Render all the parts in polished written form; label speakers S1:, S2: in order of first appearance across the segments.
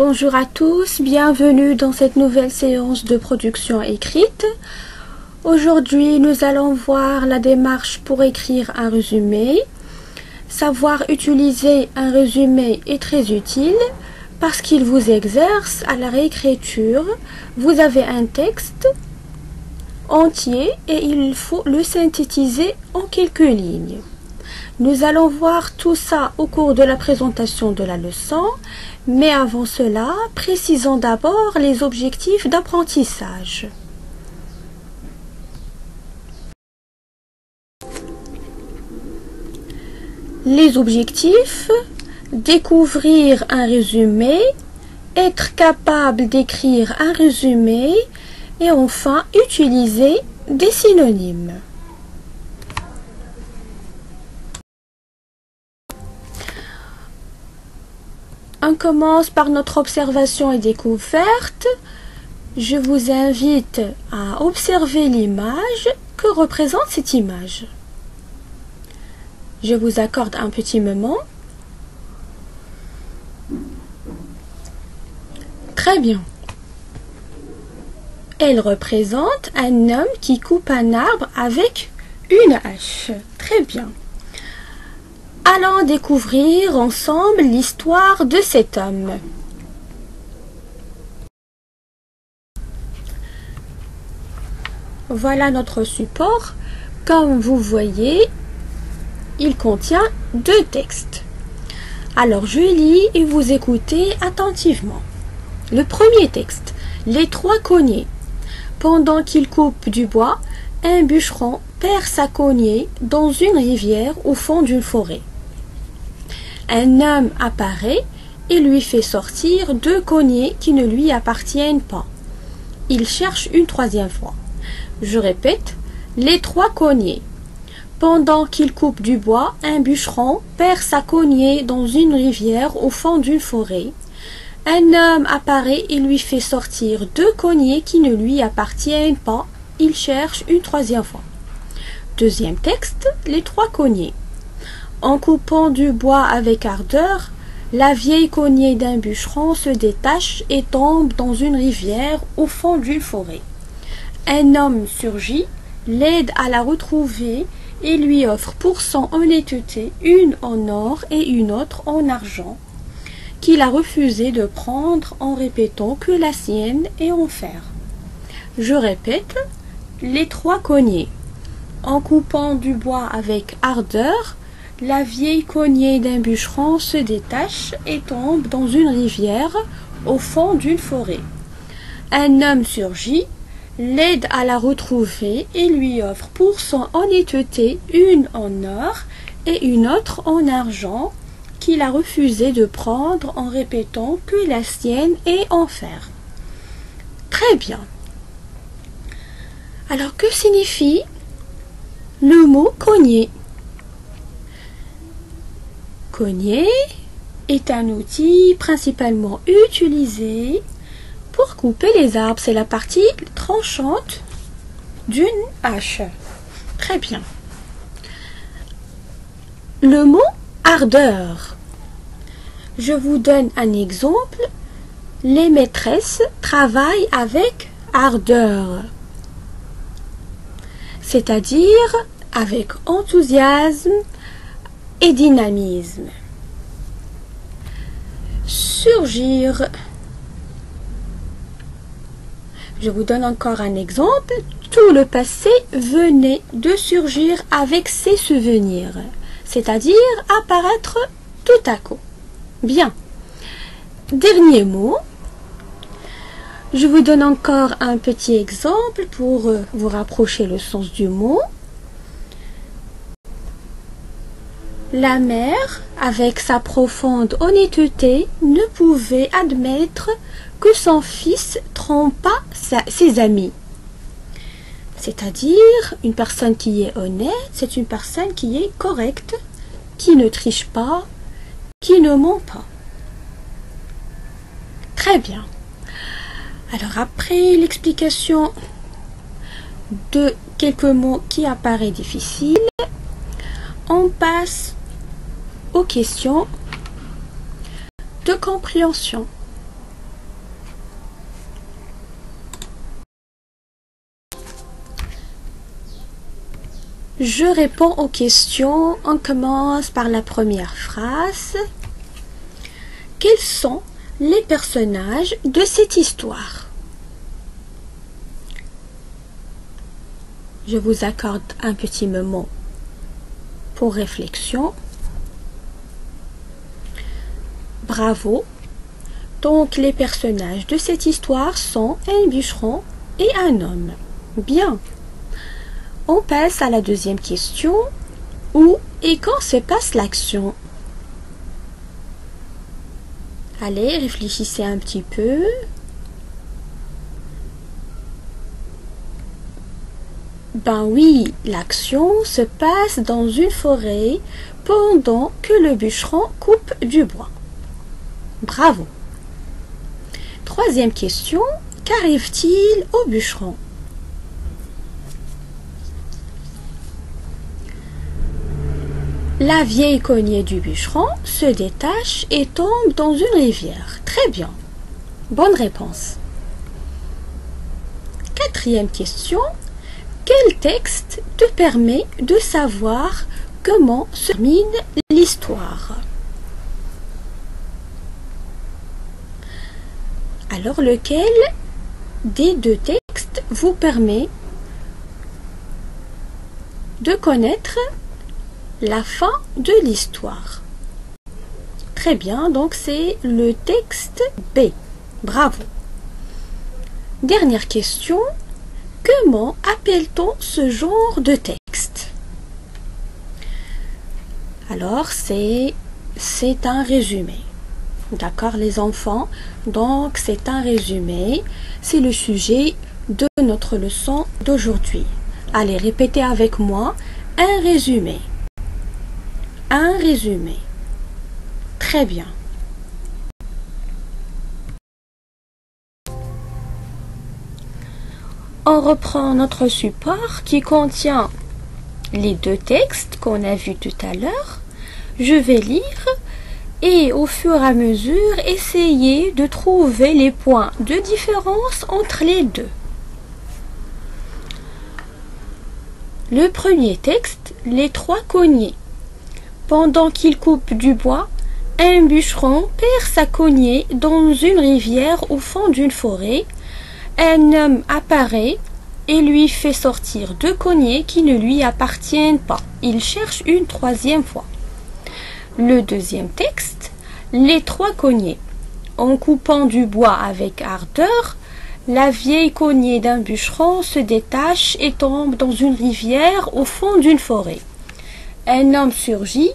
S1: Bonjour à tous, bienvenue dans cette nouvelle séance de production écrite. Aujourd'hui, nous allons voir la démarche pour écrire un résumé. Savoir utiliser un résumé est très utile parce qu'il vous exerce à la réécriture. Vous avez un texte entier et il faut le synthétiser en quelques lignes. Nous allons voir tout ça au cours de la présentation de la leçon, mais avant cela, précisons d'abord les objectifs d'apprentissage. Les objectifs: découvrir un résumé, être capable d'écrire un résumé et enfin utiliser des synonymes. On commence par notre observation et découverte. Je vous invite à observer l'image. Que représente cette image? Je vous accorde un petit moment. Très bien. Elle représente un homme qui coupe un arbre avec une hache. Très bien. Allons découvrir ensemble l'histoire de cet homme. Voilà notre support. Comme vous voyez, il contient deux textes. Alors je lis et vous écoutez attentivement. Le premier texte: les trois cognés. Pendant qu'il coupe du bois, un bûcheron perd sa cognée dans une rivière au fond d'une forêt. Un homme apparaît et lui fait sortir deux cognées qui ne lui appartiennent pas. Il cherche une troisième fois. Je répète, les trois cognées. Pendant qu'il coupe du bois, un bûcheron perd sa cognée dans une rivière au fond d'une forêt. Un homme apparaît et lui fait sortir deux cognées qui ne lui appartiennent pas. Il cherche une troisième fois. Deuxième texte, les trois cognées. En coupant du bois avec ardeur, la vieille cognée d'un bûcheron se détache et tombe dans une rivière au fond d'une forêt. Un homme surgit, l'aide à la retrouver et lui offre pour son honnêteté une en or et une autre en argent, qu'il a refusé de prendre en répétant que la sienne est en fer. Je répète, les trois cognées. En coupant du bois avec ardeur, la vieille cognée d'un bûcheron se détache et tombe dans une rivière au fond d'une forêt. Un homme surgit, l'aide à la retrouver et lui offre pour son honnêteté une en or et une autre en argent, qu'il a refusé de prendre en répétant que la sienne est en fer. Très bien. Alors, que signifie le mot cogner? Cogner est un outil principalement utilisé pour couper les arbres. C'est la partie tranchante d'une hache. Très bien. Le mot ardeur. Je vous donne un exemple. Les maîtresses travaillent avec ardeur, c'est-à-dire avec enthousiasme et dynamisme. Surgir. Je vous donne encore un exemple. Tout le passé venait de surgir avec ses souvenirs, c'est-à-dire apparaître tout à coup. Bien. Dernier mot. Je vous donne encore un petit exemple pour vous rapprocher le sens du mot. La mère, avec sa profonde honnêteté, ne pouvait admettre que son fils trompât ses amis. C'est-à-dire, une personne qui est honnête, c'est une personne qui est correcte, qui ne triche pas, qui ne ment pas. Très bien. Alors, après l'explication de quelques mots qui apparaissent difficiles, on passe aux questions de compréhension. Je réponds aux questions. On commence par la première phrase. Quels sont les personnages de cette histoire? Je vous accorde un petit moment pour réflexion. Bravo. Donc les personnages de cette histoire sont un bûcheron et un homme. Bien. On passe à la deuxième question. Où et quand se passe l'action? Allez, réfléchissez un petit peu. Ben oui, l'action se passe dans une forêt pendant que le bûcheron coupe du bois. Bravo. Troisième question, qu'arrive-t-il au bûcheron? La vieille cognée du bûcheron se détache et tombe dans une rivière. Très bien. Bonne réponse. Quatrième question. Quel texte te permet de savoir comment se termine l'histoire? Alors, lequel des deux textes vous permet de connaître la fin de l'histoire? Très bien, donc c'est le texte B. Bravo. Dernière question. Comment appelle-t-on ce genre de texte? Alors, c'est un résumé. D'accord, les enfants? Donc, c'est un résumé. C'est le sujet de notre leçon d'aujourd'hui. Allez, répétez avec moi. Un résumé. Un résumé. Très bien. On reprend notre support qui contient les deux textes qu'on a vus tout à l'heure. Je vais lire et au fur et à mesure essayer de trouver les points de différence entre les deux. Le premier texte, les trois cognés. Pendant qu'il coupe du bois, un bûcheron perd sa cognée dans une rivière au fond d'une forêt. Un homme apparaît et lui fait sortir deux cognées qui ne lui appartiennent pas. Il cherche une troisième fois. Le deuxième texte, les trois cognées. En coupant du bois avec ardeur, la vieille cognée d'un bûcheron se détache et tombe dans une rivière au fond d'une forêt. Un homme surgit,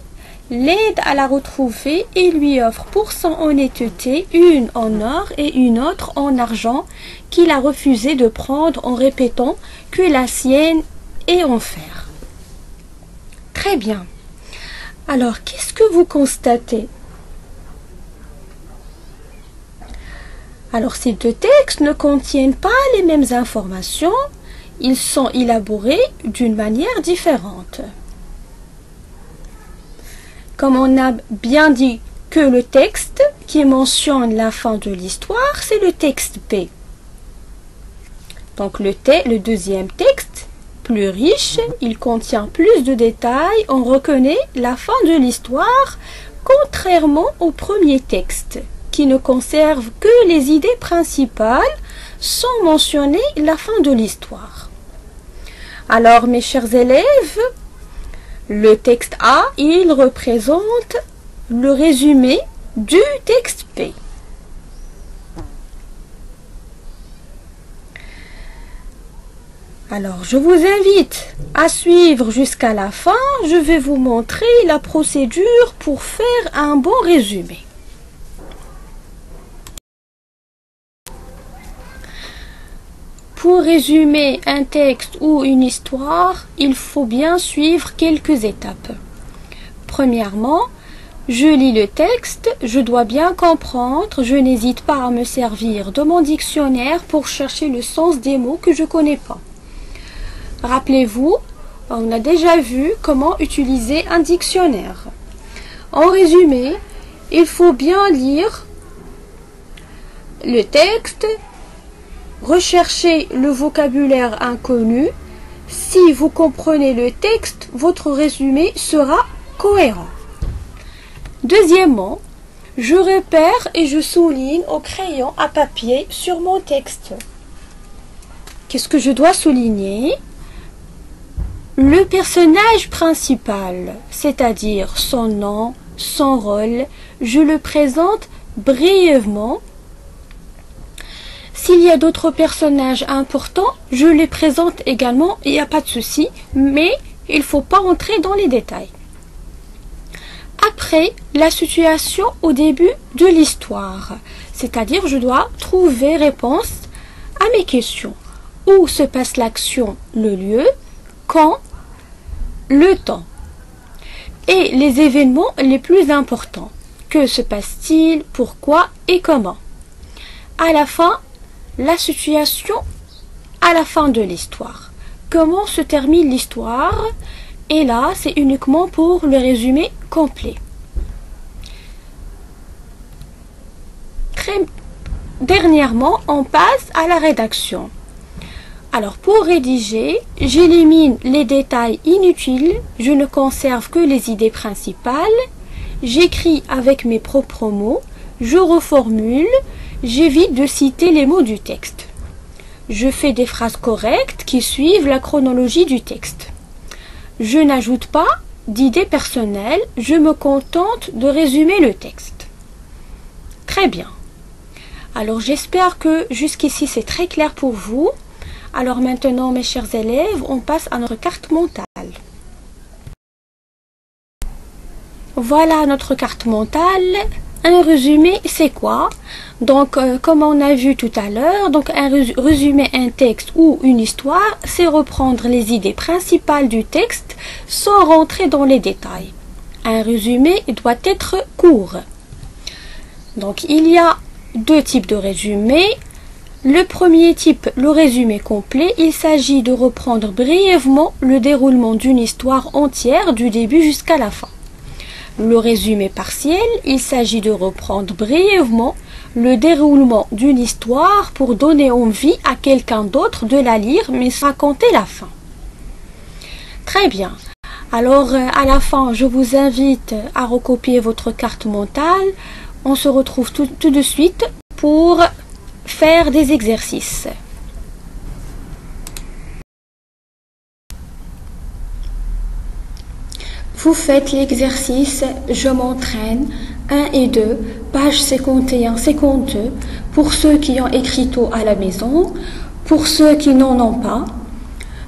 S1: l'aide à la retrouver et lui offre pour son honnêteté une en or et une autre en argent qu'il a refusé de prendre en répétant que la sienne est en fer. Très bien. Alors, qu'est-ce que vous constatez? Alors, ces deux textes ne contiennent pas les mêmes informations. Ils sont élaborés d'une manière différente. Comme on a bien dit que le texte qui mentionne la fin de l'histoire, c'est le texte B. Donc le deuxième texte, plus riche, il contient plus de détails, on reconnaît la fin de l'histoire, contrairement au premier texte, qui ne conserve que les idées principales, sans mentionner la fin de l'histoire. Alors mes chers élèves, le texte A, il représente le résumé du texte B. Alors, je vous invite à suivre jusqu'à la fin. Je vais vous montrer la procédure pour faire un bon résumé. Pour résumer un texte ou une histoire, il faut bien suivre quelques étapes. Premièrement, je lis le texte, je dois bien comprendre, je n'hésite pas à me servir de mon dictionnaire pour chercher le sens des mots que je ne connais pas. Rappelez-vous, on a déjà vu comment utiliser un dictionnaire. En résumé, il faut bien lire le texte, rechercher le vocabulaire inconnu Si vous comprenez le texte, votre résumé sera cohérent. Deuxièmement, je repère et je souligne au crayon à papier sur mon texte. Qu'est-ce que je dois souligner? Le personnage principal, c'est-à-dire son nom, son rôle, je le présente brièvement. S'il y a d'autres personnages importants, je les présente également, il n'y a pas de souci, mais il ne faut pas entrer dans les détails. Après, la situation au début de l'histoire, c'est-à-dire je dois trouver réponse à mes questions. Où se passe l'action, le lieu, quand, le temps. Et les événements les plus importants. Que se passe-t-il, pourquoi et comment. À la fin, la situation à la fin de l'histoire. Comment se termine l'histoire? Et là, c'est uniquement pour le résumé complet. Dernièrement, on passe à la rédaction. Alors, pour rédiger, j'élimine les détails inutiles, je ne conserve que les idées principales, j'écris avec mes propres mots, je reformule, j'évite de citer les mots du texte. Je fais des phrases correctes qui suivent la chronologie du texte. Je n'ajoute pas d'idées personnelles, je me contente de résumer le texte. Très bien. Alors j'espère que jusqu'ici c'est très clair pour vous. Alors maintenant mes chers élèves, on passe à notre carte mentale. Voilà notre carte mentale. Un résumé, c'est quoi? Donc, comme on a vu tout à l'heure, donc résumer un texte ou une histoire, c'est reprendre les idées principales du texte sans rentrer dans les détails. Un résumé doit être court. Donc, il y a deux types de résumés. Le premier type, le résumé complet, il s'agit de reprendre brièvement le déroulement d'une histoire entière du début jusqu'à la fin. Le résumé partiel, il s'agit de reprendre brièvement le déroulement d'une histoire pour donner envie à quelqu'un d'autre de la lire, mais sans raconter la fin. Très bien. Alors, à la fin, je vous invite à recopier votre carte mentale. On se retrouve tout de suite pour faire des exercices. Vous faites l'exercice « Je m'entraîne » 1 et 2, pages 51-52, pour ceux qui ont écrit tôt à la maison, pour ceux qui n'en ont pas.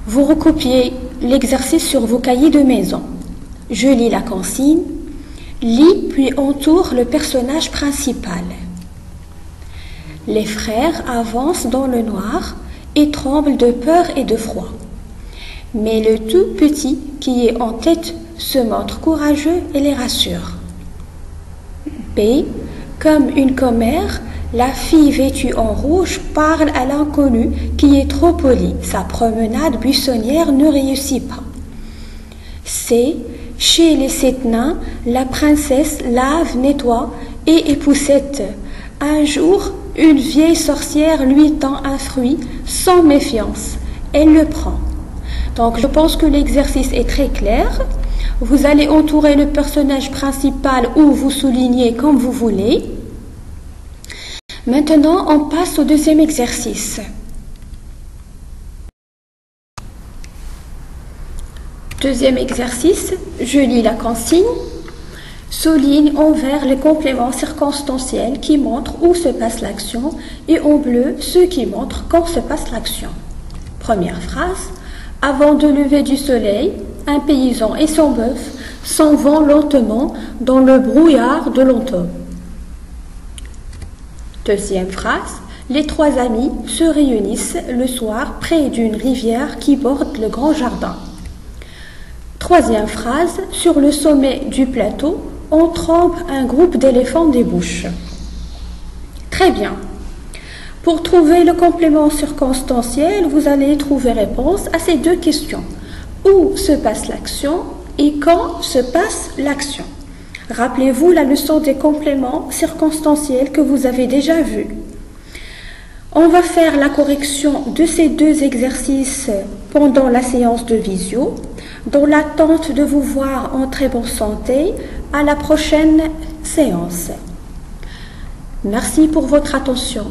S1: Vous recopiez l'exercice sur vos cahiers de maison. Je lis la consigne. Lis puis entoure le personnage principal. Les frères avancent dans le noir et tremblent de peur et de froid. Mais le tout petit qui est en tête se montre courageux et les rassure. B. Comme une commère, la fille vêtue en rouge parle à l'inconnu qui est trop poli. Sa promenade buissonnière ne réussit pas. C. Chez les 7 nains, la princesse lave, nettoie et époussette. Un jour, une vieille sorcière lui tend un fruit sans méfiance. Elle le prend. Donc, je pense que l'exercice est très clair. Vous allez entourer le personnage principal ou vous souligner comme vous voulez. Maintenant, on passe au deuxième exercice. Deuxième exercice, je lis la consigne. Souligne en vert les compléments circonstanciels qui montrent où se passe l'action et en bleu ceux qui montrent quand se passe l'action. Première phrase. Avant de lever du soleil, un paysan et son bœuf s'en vont lentement dans le brouillard de l'automne. Deuxième phrase. Les 3 amis se réunissent le soir près d'une rivière qui borde le grand jardin. Troisième phrase. Sur le sommet du plateau, on trempe un groupe d'éléphants des bouches. Très bien. Pour trouver le complément circonstanciel, vous allez trouver réponse à ces 2 questions. Où se passe l'action et quand se passe l'action? Rappelez-vous la leçon des compléments circonstanciels que vous avez déjà vue. On va faire la correction de ces deux exercices pendant la séance de visio, dans l'attente de vous voir en très bonne santé à la prochaine séance. Merci pour votre attention.